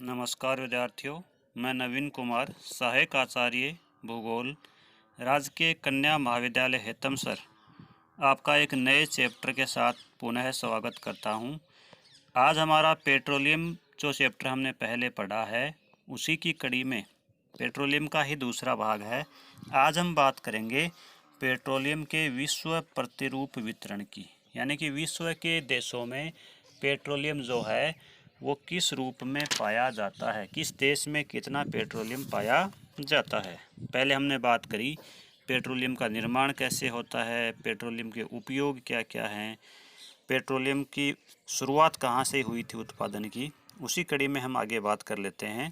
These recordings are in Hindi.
नमस्कार विद्यार्थियों, मैं नवीन कुमार, सहायक आचार्य भूगोल, राजकीय कन्या महाविद्यालय हेतमसर आपका एक नए चैप्टर के साथ पुनः स्वागत करता हूं। आज हमारा पेट्रोलियम जो चैप्टर हमने पहले पढ़ा है उसी की कड़ी में पेट्रोलियम का ही दूसरा भाग है। आज हम बात करेंगे पेट्रोलियम के विश्व प्रतिरूप वितरण की, यानी कि विश्व के देशों में पेट्रोलियम जो है वो किस रूप में पाया जाता है, किस देश में कितना पेट्रोलियम पाया जाता है। पहले हमने बात करी पेट्रोलियम का निर्माण कैसे होता है, पेट्रोलियम के उपयोग क्या क्या हैं, पेट्रोलियम की शुरुआत कहाँ से हुई थी उत्पादन की। उसी कड़ी में हम आगे बात कर लेते हैं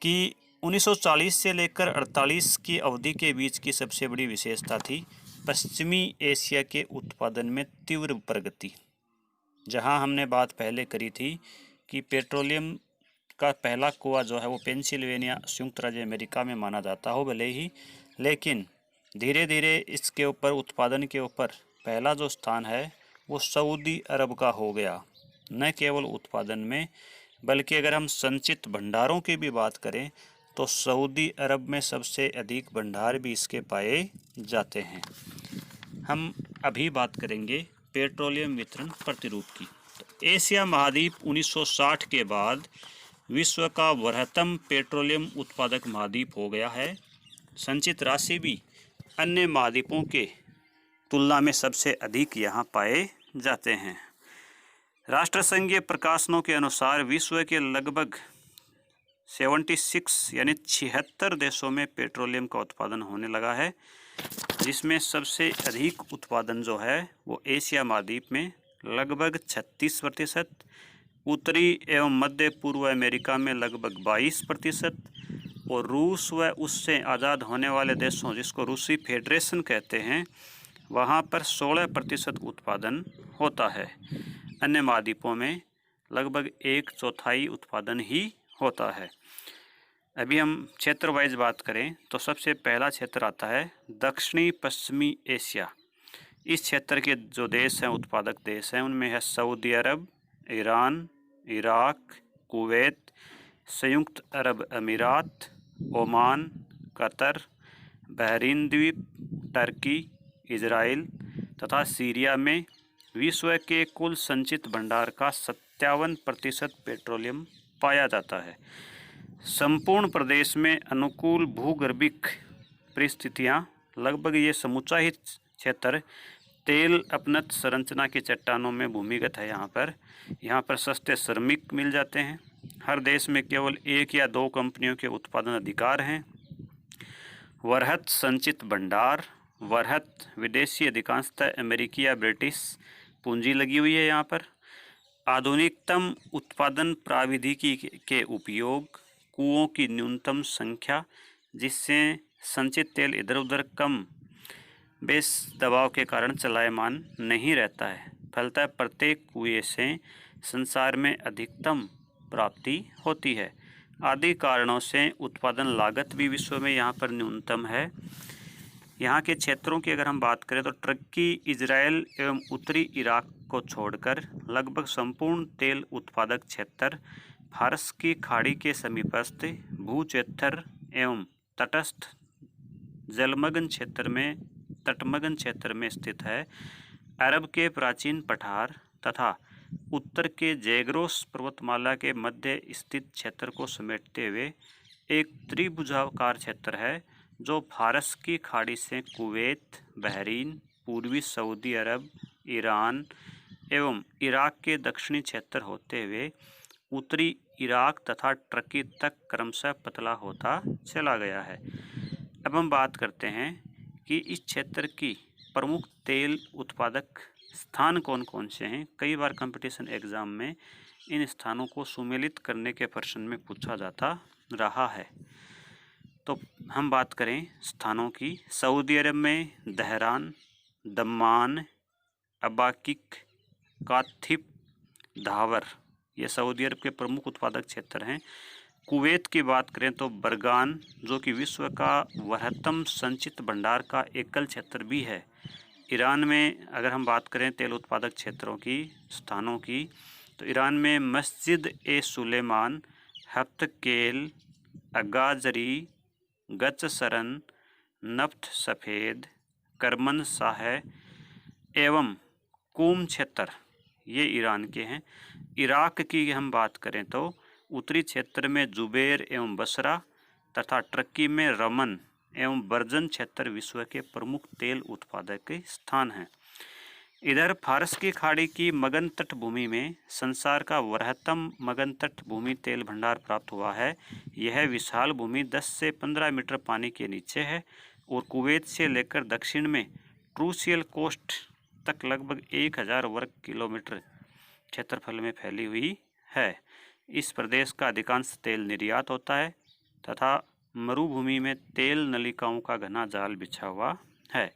कि 1940 से लेकर 48 की अवधि के बीच की सबसे बड़ी विशेषता थी पश्चिमी एशिया के उत्पादन में तीव्र प्रगति। जहां हमने बात पहले करी थी कि पेट्रोलियम का पहला कुआं जो है वो पेंसिल्वेनिया संयुक्त राज्य अमेरिका में माना जाता हो भले ही, लेकिन धीरे धीरे इसके ऊपर उत्पादन के ऊपर पहला जो स्थान है वो सऊदी अरब का हो गया। न केवल उत्पादन में बल्कि अगर हम संचित भंडारों की भी बात करें तो सऊदी अरब में सबसे अधिक भंडार भी इसके पाए जाते हैं। हम अभी बात करेंगे पेट्रोलियम वितरण प्रतिरूप की। तो एशिया महाद्वीप 1960 के बाद विश्व का बृहत्तम पेट्रोलियम उत्पादक महाद्वीप हो गया है। संचित राशि भी अन्य महाद्वीपों के तुलना में सबसे अधिक यहाँ पाए जाते हैं। राष्ट्रसंघीय प्रकाशनों के अनुसार विश्व के लगभग 76 यानी 76 देशों में पेट्रोलियम का उत्पादन होने लगा है, जिसमें सबसे अधिक उत्पादन जो है वो एशिया महाद्वीप में लगभग 36%, उत्तरी एवं मध्य पूर्व अमेरिका में लगभग 22% और रूस व उससे आज़ाद होने वाले देशों जिसको रूसी फेडरेशन कहते हैं वहाँ पर 16% उत्पादन होता है। अन्य महाद्वीपों में लगभग 1/4 उत्पादन ही होता है। अभी हम क्षेत्र वाइज बात करें तो सबसे पहला क्षेत्र आता है दक्षिणी पश्चिमी एशिया। इस क्षेत्र के जो देश हैं उत्पादक देश हैं उनमें है Saudi Arab, Iran, Iraq, Kuwait, संयुक्त अरब अमीरात, ओमान, कतर, बहरीन द्वीप, टर्की, इजराइल तथा सीरिया में विश्व के कुल संचित भंडार का 57% पेट्रोलियम पाया जाता है। संपूर्ण प्रदेश में अनुकूल भूगर्भिक परिस्थितियां, लगभग ये समूचा ही क्षेत्र तेल अपनत संरचना की चट्टानों में भूमिगत है। यहाँ पर सस्ते श्रमिक मिल जाते हैं। हर देश में केवल 1 या 2 कंपनियों के उत्पादन अधिकार हैं। वृहत संचित भंडार, वृहत विदेशी अधिकांशतः अमेरिकी या ब्रिटिश पूंजी लगी हुई है। यहाँ पर आधुनिकतम उत्पादन प्राविधिकी के उपयोग, कुओं की न्यूनतम संख्या जिससे संचित तेल इधर उधर कम बेस दबाव के कारण चलायमान नहीं रहता है। फलतः प्रत्येक कुएं से संसार में अधिकतम प्राप्ति होती है। आदि कारणों से उत्पादन लागत भी विश्व में यहाँ पर न्यूनतम है। यहाँ के क्षेत्रों की अगर हम बात करें तो टर्की, इजराइल एवं उत्तरी इराक को छोड़कर लगभग संपूर्ण तेल उत्पादक क्षेत्र फारस की खाड़ी के समीपस्थ भूक्षेत्र एवं तटस्थ तटमग्न क्षेत्र में स्थित है। अरब के प्राचीन पठार तथा उत्तर के जैग्रोस पर्वतमाला के मध्य स्थित क्षेत्र को समेटते हुए एक त्रिभुजाकार क्षेत्र है जो फारस की खाड़ी से कुवैत, बहरीन, पूर्वी सऊदी अरब, ईरान एवं इराक के दक्षिणी क्षेत्र होते हुए उत्तरी इराक तथा टर्की तक क्रमशः पतला होता चला गया है। अब हम बात करते हैं कि इस क्षेत्र की प्रमुख तेल उत्पादक स्थान कौन कौन से हैं। कई बार कंपटीशन एग्ज़ाम में इन स्थानों को सुमेलित करने के प्रश्न में पूछा जाता रहा है। तो हम बात करें स्थानों की। सऊदी अरब में दहरान, दम्मान, अबाकिक, काथिफ, धावर ये सऊदी अरब के प्रमुख उत्पादक क्षेत्र हैं। कुवैत की बात करें तो बरगान जो कि विश्व का बृहत्तम संचित भंडार का एकल क्षेत्र भी है। ईरान में अगर हम बात करें तेल उत्पादक क्षेत्रों की, स्थानों की, तो ईरान में मस्जिद ए सुलेमान, हफ्तकेल, अगाजरी, गचसरन, नफ्त सफ़ेद, करमन शाह एवं कूम क्षेत्र ये ईरान के हैं। इराक की हम बात करें तो उत्तरी क्षेत्र में जुबैर एवं बसरा तथा टर्की में रमन एवं बर्जन क्षेत्र विश्व के प्रमुख तेल उत्पादक के स्थान हैं। इधर फारस की खाड़ी की मगन तट भूमि में संसार का वृहत्तम मगन तट भूमि तेल भंडार प्राप्त हुआ है। यह विशाल भूमि 10 से 15 मीटर पानी के नीचे है और कुवैत से लेकर दक्षिण में ट्रूसियल कोस्ट तक लगभग 1000 वर्ग किलोमीटर क्षेत्रफल में फैली हुई है। इस प्रदेश का अधिकांश तेल निर्यात होता है तथा मरुभूमि में तेल नलिकाओं का घना जाल बिछा हुआ है।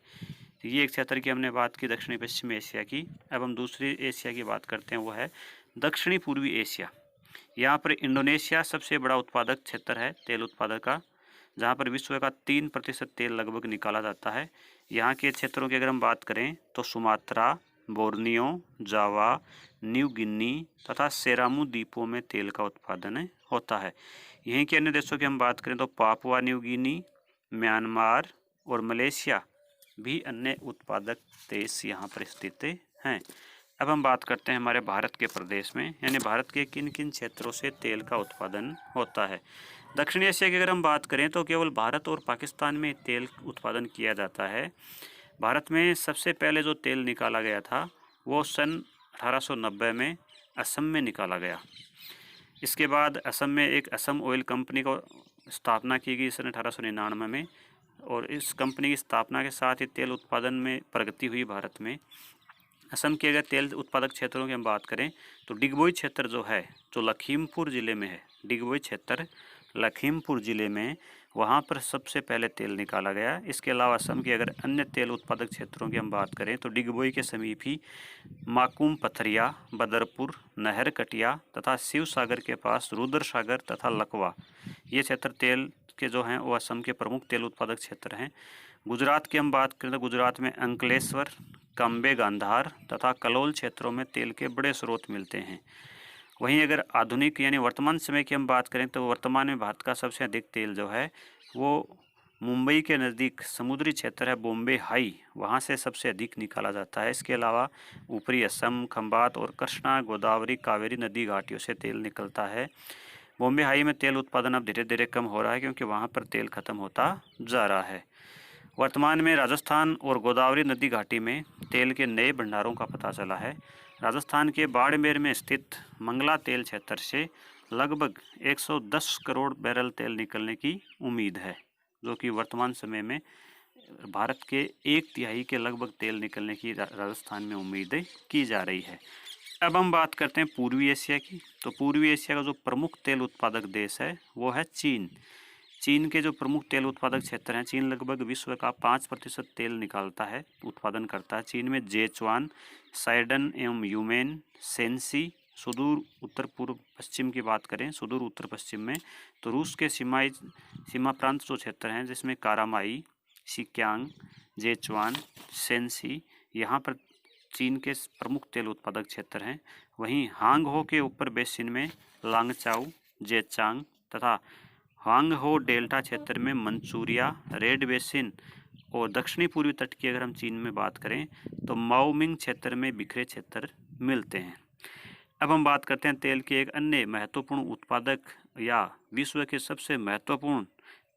ये एक क्षेत्र की हमने बात की दक्षिणी पश्चिमी एशिया की। अब हम दूसरी एशिया की बात करते हैं, वो है दक्षिणी पूर्वी एशिया। यहाँ पर इंडोनेशिया सबसे बड़ा उत्पादक क्षेत्र है तेल उत्पादक का, जहाँ पर विश्व का 3% तेल लगभग निकाला जाता है। यहाँ के क्षेत्रों की अगर हम बात करें तो सुमात्रा, बोर्नियो, जावा, न्यू गिनी तथा सेरामू द्वीपों में तेल का उत्पादन होता है। यहीं के अन्य देशों की हम बात करें तो पापुआ न्यू गिनी, म्यांमार और मलेशिया भी अन्य उत्पादक देश यहाँ पर स्थित हैं। अब हम बात करते हैं हमारे भारत के प्रदेश में, यानी भारत के किन किन क्षेत्रों से तेल का उत्पादन होता है। दक्षिणी एशिया की अगर हम बात करें तो केवल भारत और पाकिस्तान में तेल उत्पादन किया जाता है। भारत में सबसे पहले जो तेल निकाला गया था वो सन 1890 में असम में निकाला गया। इसके बाद असम में एक असम ऑयल कंपनी को स्थापना की गई सन 1899 में, और इस कंपनी की स्थापना के साथ ही तेल उत्पादन में प्रगति हुई भारत में। असम के अगर तेल उत्पादक क्षेत्रों की हम बात करें तो डिगबोई क्षेत्र जो है, जो लखीमपुर ज़िले में है, डिगबोई क्षेत्र लखीमपुर ज़िले में, वहाँ पर सबसे पहले तेल निकाला गया। इसके अलावा असम के अगर अन्य तेल उत्पादक क्षेत्रों की हम बात करें तो डिगबोई के समीप ही माकूम पथरिया, बदरपुर, नहर कटिया तथा शिव सागर के पास रुद्र सागर तथा लकवा, ये क्षेत्र तेल के जो हैं वो असम के प्रमुख तेल उत्पादक क्षेत्र हैं। गुजरात की हम बात करें तो गुजरात में अंकलेश्वर, कंबे, गांधार तथा कलोल क्षेत्रों में तेल के बड़े स्रोत मिलते हैं। वहीं अगर आधुनिक यानी वर्तमान समय की हम बात करें तो वर्तमान में भारत का सबसे अधिक तेल जो है वो मुंबई के नज़दीक समुद्री क्षेत्र है बॉम्बे हाई, वहाँ से सबसे अधिक निकाला जाता है। इसके अलावा ऊपरी असम, खंबात और कृष्णा, गोदावरी, कावेरी नदी घाटियों से तेल निकलता है। बॉम्बे हाई में तेल उत्पादन अब धीरे धीरे कम हो रहा है क्योंकि वहाँ पर तेल खत्म होता जा रहा है। वर्तमान में राजस्थान और गोदावरी नदी घाटी में तेल के नए भंडारों का पता चला है। राजस्थान के बाड़मेर में स्थित मंगला तेल क्षेत्र से लगभग 110 करोड़ बैरल तेल निकलने की उम्मीद है, जो कि वर्तमान समय में भारत के 1/3 के लगभग तेल निकलने की राजस्थान में उम्मीद की जा रही है। अब हम बात करते हैं पूर्वी एशिया की। तो पूर्वी एशिया का जो प्रमुख तेल उत्पादक देश है वो है चीन। चीन के जो प्रमुख तेल उत्पादक क्षेत्र हैं, चीन लगभग विश्व का 5% तेल निकालता है, उत्पादन करता है। चीन में जेचुआन, साइडन एवं यूमेन, सेंसी। सुदूर उत्तर पूर्व पश्चिम की बात करें, सुदूर उत्तर पश्चिम में तो रूस के सीमा प्रांत जो क्षेत्र हैं जिसमें कारामाई, शिक्यांग, जेचुआन, सेंसी, यहाँ पर चीन के प्रमुख तेल उत्पादक क्षेत्र हैं। वहीं हांगहो के ऊपर बेसिन में लांगचाऊ, जेचांग तथा हांगहो डेल्टा क्षेत्र में मंचूरिया, रेड बेसिन और दक्षिणी पूर्वी तट की अगर हम चीन में बात करें तो माओमिंग क्षेत्र में बिखरे क्षेत्र मिलते हैं। अब हम बात करते हैं तेल के एक अन्य महत्वपूर्ण उत्पादक या विश्व के सबसे महत्वपूर्ण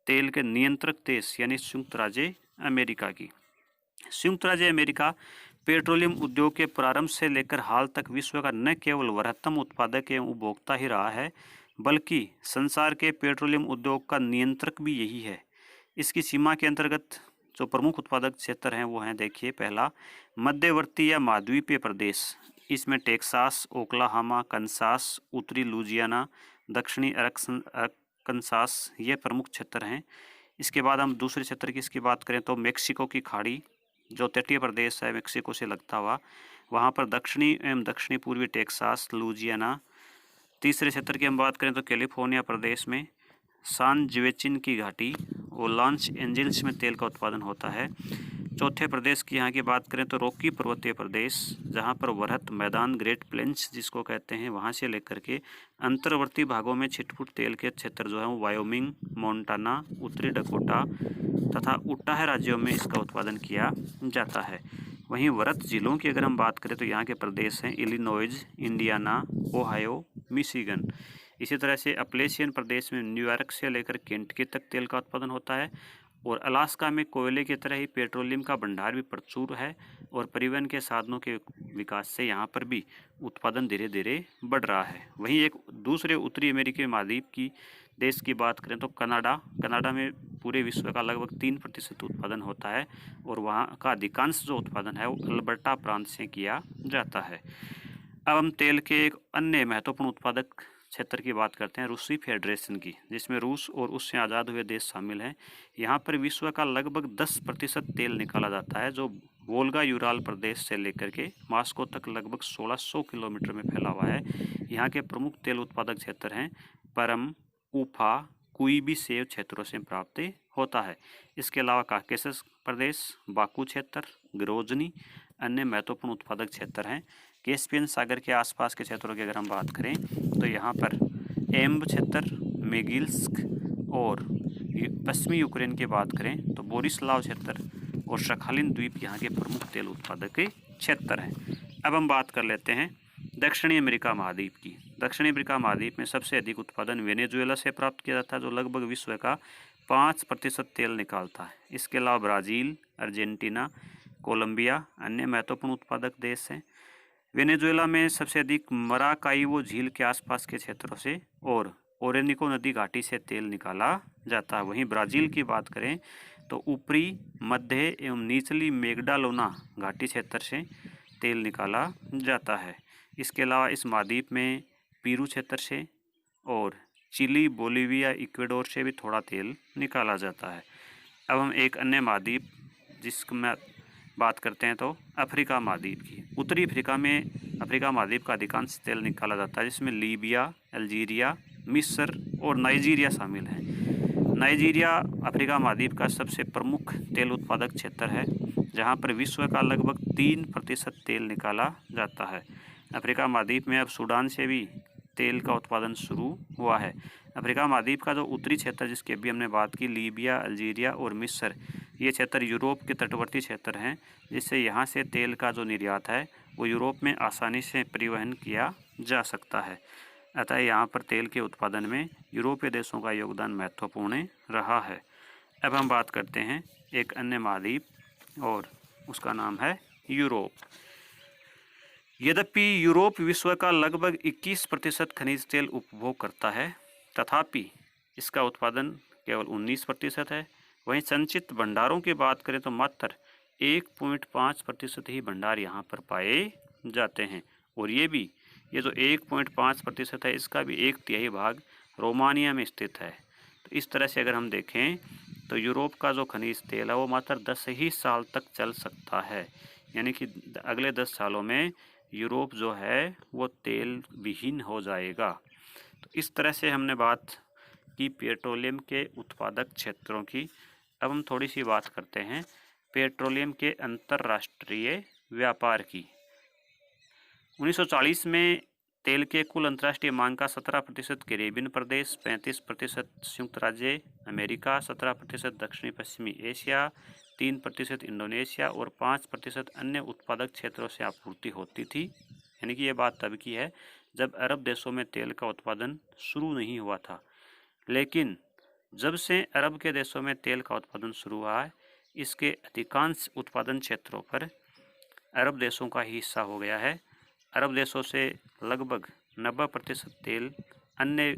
तेल के नियंत्रक देश यानी संयुक्त राज्य अमेरिका की। संयुक्त राज्य अमेरिका पेट्रोलियम उद्योग के प्रारंभ से लेकर हाल तक विश्व का न केवल वृहत्तम उत्पादक एवं उपभोक्ता ही रहा है, बल्कि संसार के पेट्रोलियम उद्योग का नियंत्रक भी यही है। इसकी सीमा के अंतर्गत जो प्रमुख उत्पादक क्षेत्र हैं वो हैं, देखिए, पहला मध्यवर्ती या महाद्वीपीय प्रदेश, इसमें टेक्सास, ओक्लाहोमा, कंसास, उत्तरी लुजियाना, दक्षिणी अरकानसास ये प्रमुख क्षेत्र हैं। इसके बाद हम दूसरे क्षेत्र की इसकी बात करें तो मेक्सिको की खाड़ी जो तटीय प्रदेश है मेक्सिको से लगता हुआ, वहाँ पर दक्षिणी एवं दक्षिणी पूर्वी टेक्सास, लुजियाना। तीसरे क्षेत्र की हम बात करें तो कैलिफोर्निया प्रदेश में सान ज्वेचिन की घाटी और लॉस एंजिल्स में तेल का उत्पादन होता है। चौथे प्रदेश की यहाँ की बात करें तो रॉकी पर्वतीय प्रदेश, जहाँ पर वृहत मैदान ग्रेट प्लेन्स जिसको कहते हैं, वहाँ से लेकर के अंतर्वर्ती भागों में छिटपुट तेल के क्षेत्र जो है वो वायोमिंग, मोन्टाना, उत्तरी डकोटा तथा उटाह राज्यों में इसका उत्पादन किया जाता है। वहीं वृहत जिलों की अगर हम बात करें तो यहाँ के प्रदेश हैं इलिनॉइज, इंडियाना, ओहायो, मिशिगन। इसी तरह से अपलेशियन प्रदेश में न्यूयॉर्क से लेकर केंटकी तक तेल का उत्पादन होता है। और अलास्का में कोयले की तरह ही पेट्रोलियम का भंडार भी प्रचुर है और परिवहन के साधनों के विकास से यहाँ पर भी उत्पादन धीरे धीरे बढ़ रहा है। वहीं एक दूसरे उत्तरी अमेरिकी महाद्वीप की देश की बात करें तो कनाडा में पूरे विश्व का लगभग 3% उत्पादन होता है और वहाँ का अधिकांश जो उत्पादन है वो अल्बर्टा प्रांत से किया जाता है। अब हम तेल के एक अन्य महत्वपूर्ण उत्पादक क्षेत्र की बात करते हैं, रूसी फेडरेशन की, जिसमें रूस और उससे आज़ाद हुए देश शामिल हैं। यहाँ पर विश्व का लगभग 10% तेल निकाला जाता है, जो वोल्गा यूराल प्रदेश से लेकर के मॉस्को तक लगभग 1600 किलोमीटर में फैला हुआ है। यहाँ के प्रमुख तेल उत्पादक क्षेत्र हैं परम, उफा, कुइबीसेव क्षेत्रों से प्राप्त होता है। इसके अलावा काकेशस प्रदेश, बाकू क्षेत्र, ग्रोजनी अन्य महत्वपूर्ण उत्पादक क्षेत्र हैं। कैस्पियन सागर के आसपास के क्षेत्रों की अगर हम बात करें तो यहाँ पर एम्ब क्षेत्र, मेगिल्स्क और पश्चिमी यूक्रेन की बात करें तो बोरिस्लाव क्षेत्र और शखालिन द्वीप यहाँ के प्रमुख तेल उत्पादक क्षेत्र हैं। अब हम बात कर लेते हैं दक्षिणी अमेरिका महाद्वीप की। दक्षिणी अमेरिका महाद्वीप में सबसे अधिक उत्पादन वेनेजुएला से प्राप्त किया जाता है, जो लगभग विश्व का 5% तेल निकालता है। इसके अलावा ब्राज़ील, अर्जेंटीना, कोलंबिया अन्य महत्वपूर्ण उत्पादक देश हैं। वेनेजुएला में सबसे अधिक मराकाइवो झील के आसपास के क्षेत्रों से और ओरेनिको नदी घाटी से तेल निकाला जाता है। वहीं ब्राज़ील की बात करें तो ऊपरी, मध्य एवं निचली मेगडालोना घाटी क्षेत्र से तेल निकाला जाता है। इसके अलावा इस महाद्वीप में पीरू क्षेत्र से और चिली, बोलीविया, इक्वेडोर से भी थोड़ा तेल निकाला जाता है। अब हम एक अन्य महाद्वीप जिसमें बात करते हैं तो अफ्रीका महाद्वीप की। उत्तरी अफ्रीका में अफ्रीका महाद्वीप का अधिकांश तेल निकाला जाता है, जिसमें लीबिया, अल्जीरिया, मिस्र और नाइजीरिया शामिल हैं। नाइजीरिया अफ्रीका महाद्वीप का सबसे प्रमुख तेल उत्पादक क्षेत्र है, जहां पर विश्व का लगभग 3% तेल निकाला जाता है। अफ्रीका महाद्वीप में अब सूडान से भी तेल का उत्पादन शुरू हुआ है। अफ्रीका महाद्वीप का जो उत्तरी क्षेत्र जिसकी अभी हमने बात की, लीबिया, अल्जीरिया और मिस्र, ये क्षेत्र यूरोप के तटवर्ती क्षेत्र हैं, जिससे यहाँ से तेल का जो निर्यात है वो यूरोप में आसानी से परिवहन किया जा सकता है। अतः यहाँ पर तेल के उत्पादन में यूरोपीय देशों का योगदान महत्वपूर्ण रहा है। अब हम बात करते हैं एक अन्य महाद्वीप और उसका नाम है यूरोप। यद्यपि यूरोप विश्व का लगभग 21% खनिज तेल उपभोग करता है, तथापि इसका उत्पादन केवल 19% है। वहीं संचित भंडारों की बात करें तो मात्र 1.5% ही भंडार यहाँ पर पाए जाते हैं और ये जो 1.5% है इसका भी 1/3 भाग रोमानिया में स्थित है। तो इस तरह से अगर हम देखें तो यूरोप का जो खनिज तेल है वो मात्र 10 ही साल तक चल सकता है, यानी कि अगले 10 सालों में यूरोप जो है वो तेल विहीन हो जाएगा। तो इस तरह से हमने बात की पेट्रोलियम के उत्पादक क्षेत्रों की। अब हम थोड़ी सी बात करते हैं पेट्रोलियम के अंतर्राष्ट्रीय व्यापार की। 1940 में तेल के कुल अंतर्राष्ट्रीय मांग का 17% कैरेबियन प्रदेश, 35% संयुक्त राज्य अमेरिका, 17% दक्षिणी पश्चिमी एशिया, 3% इंडोनेशिया और 5% अन्य उत्पादक क्षेत्रों से आपूर्ति होती थी। यानी कि ये बात तब की है जब अरब देशों में तेल का उत्पादन शुरू नहीं हुआ था। लेकिन जब से अरब के देशों में तेल का उत्पादन शुरू हुआ है, इसके अधिकांश उत्पादन क्षेत्रों पर अरब देशों का ही हिस्सा हो गया है। अरब देशों से लगभग 90% तेल अन्य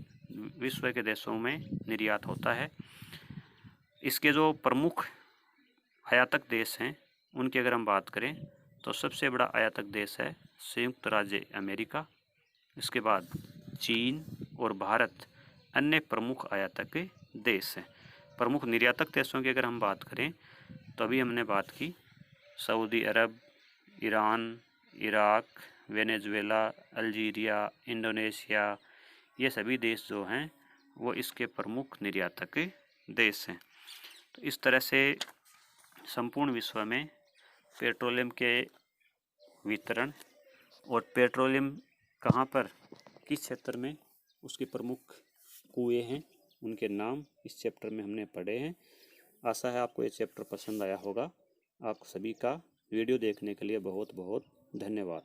विश्व के देशों में निर्यात होता है। इसके जो प्रमुख आयातक देश हैं उनकी अगर हम बात करें तो सबसे बड़ा आयातक देश है संयुक्त राज्य अमेरिका, इसके बाद चीन और भारत अन्य प्रमुख आयातक देश हैं। प्रमुख निर्यातक देशों की अगर हम बात करें तो अभी हमने बात की Saudi Arab, Iran, Iraq, Venezuela, Algeria, Indonesia, ये सभी देश जो हैं वो इसके प्रमुख निर्यातक देश हैं। तो इस तरह से संपूर्ण विश्व में पेट्रोलियम के वितरण और पेट्रोलियम कहाँ पर, किस क्षेत्र में उसके प्रमुख कुएं हैं, उनके नाम इस चैप्टर में हमने पढ़े हैं। आशा है आपको ये चैप्टर पसंद आया होगा। आप सभी का वीडियो देखने के लिए बहुत बहुत धन्यवाद।